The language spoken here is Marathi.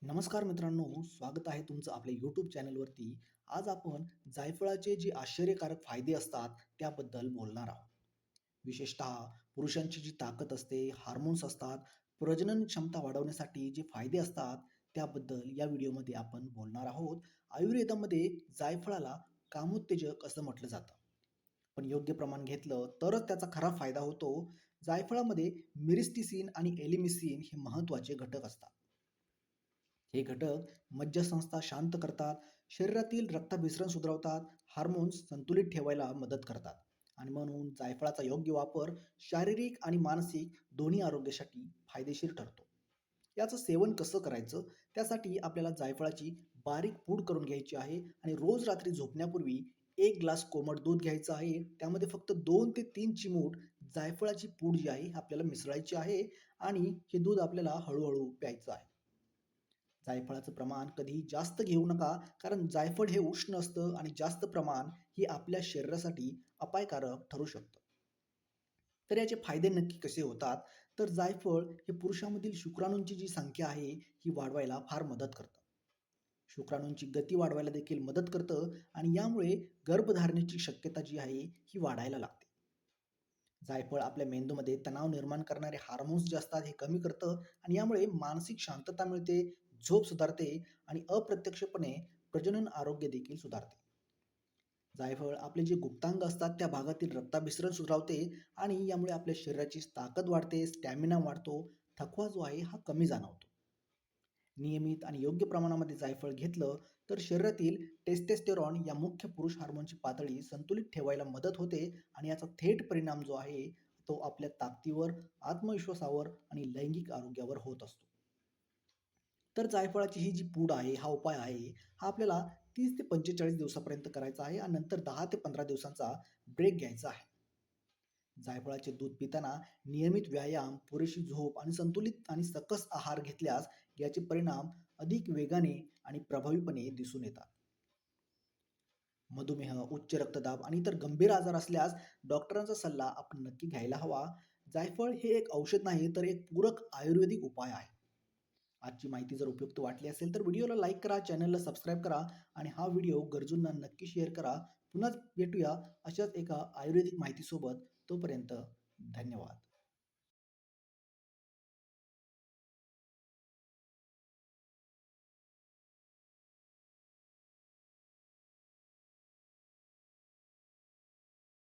नमस्कार मित्रांनो, स्वागत आहे तुमचं आपल्या यूट्यूब चॅनलवरती. आज आपण जायफळाचे जे आश्चर्यकारक फायदे असतात त्याबद्दल बोलणार आहोत. विशेषतः पुरुषांची जी ताकद असते, हार्मोन्स असतात, प्रजनन क्षमता वाढवण्यासाठी जे फायदे असतात त्याबद्दल या व्हिडिओमध्ये आपण बोलणार आहोत. आयुर्वेदामध्ये जायफळाला कामोत्तेजक असं म्हटलं जातं. पण योग्य प्रमाण घेतलं तरच त्याचा खरा फायदा होतो. जायफळामध्ये मिरिस्टिसिन आणि एलिमिसिन हे महत्त्वाचे घटक असतात. हे घटक मज्जासंस्था शांत करतात, शरीरातील रक्ताभिसरण सुधारवतात, हार्मोन्स संतुलित ठेवायला मदत करतात आणि म्हणून जायफळाचा योग्य वापर शारीरिक आणि मानसिक दोन्ही आरोग्यासाठी फायदेशीर ठरतो. याचं सेवन कसं करायचं? त्यासाठी आपल्याला जायफळाची बारीक पूड करून घ्यायची आहे आणि रोज रात्री झोपण्यापूर्वी 1 ग्लास कोमट दूध घ्यायचं आहे. त्यामध्ये फक्त 2 ते 3 चिमूट जायफळाची पूड जी आहे आपल्याला मिसळायची आहे आणि हे दूध आपल्याला हळू प्यायचं आहे. जायफळाचं प्रमाण कधीही जास्त घेऊ नका, कारण जायफळ हे उष्ण असतं आणि जास्त प्रमाण ही आपल्या शरीरासाठी अपायकारक ठरू शकतं. तर याचे फायदे नक्की कसे होतात? तर जायफळ हे पुरुषांमधील शुक्राणूंची जी संख्या आहे ही वाढवायला फार मदत करतं. शुक्राणूंची गती वाढवायला देखील मदत करतं आणि यामुळे गर्भधारणेची शक्यता जी आहे ही वाढायला लागते. जायफळ आपल्या मेंदूमध्ये तणाव निर्माण करणारे हार्मोन्स जे असतात हे कमी करतं आणि यामुळे मानसिक शांतता मिळते, झोप सुधारते आणि अप्रत्यक्षपणे प्रजनन आरोग्य देखील सुधारते. जायफळ आपले जे गुप्तांग असतात त्या भागातील रक्ताभिसरण सुधारवते आणि यामुळे आपल्या शरीराची ताकद वाढते, स्टॅमिना वाढतो, थकवा जो आहे हा कमी जाणवतो. नियमित आणि योग्य प्रमाणामध्ये जायफळ घेतलं तर शरीरातील टेस्टेस्टेरॉन या मुख्य पुरुष हार्मोनची पातळी संतुलित ठेवायला मदत होते आणि याचा थेट परिणाम जो आहे तो आपल्या ताकदीवर, आत्मविश्वासावर आणि लैंगिक आरोग्यावर होत असतो. तर जायफळाची ही जी पूड आहे, हा उपाय आहे, हा आपल्याला 30 ते 45 दिवसापर्यंत करायचा आहे आणि नंतर 10 ते 15 दिवसांचा ब्रेक घ्यायचा आहे. जायफळाचे दूध पिताना नियमित व्यायाम, पुरेशी झोप आणि संतुलित आणि सकस आहार घेतल्यास याचे परिणाम अधिक वेगाने आणि प्रभावीपणे दिसून येतात. मधुमेह, उच्च रक्तदाब आणि इतर गंभीर आजार असल्यास डॉक्टरांचा सल्ला आपण नक्की घ्यायला हवा. जायफळ हे एक औषध नाही, तर एक पूरक आयुर्वेदिक उपाय आहे. आजची माहिती जर उपयुक्त वाटली असेल तर व्हिडिओला लाईक करा, चॅनलला सबस्क्राईब करा आणि हा व्हिडिओ गरजूंना नक्की शेअर करा. पुन्हा भेटूया अशाच एका आयुर्वेदिक माहितीसोबत. तोपर्यंत धन्यवाद.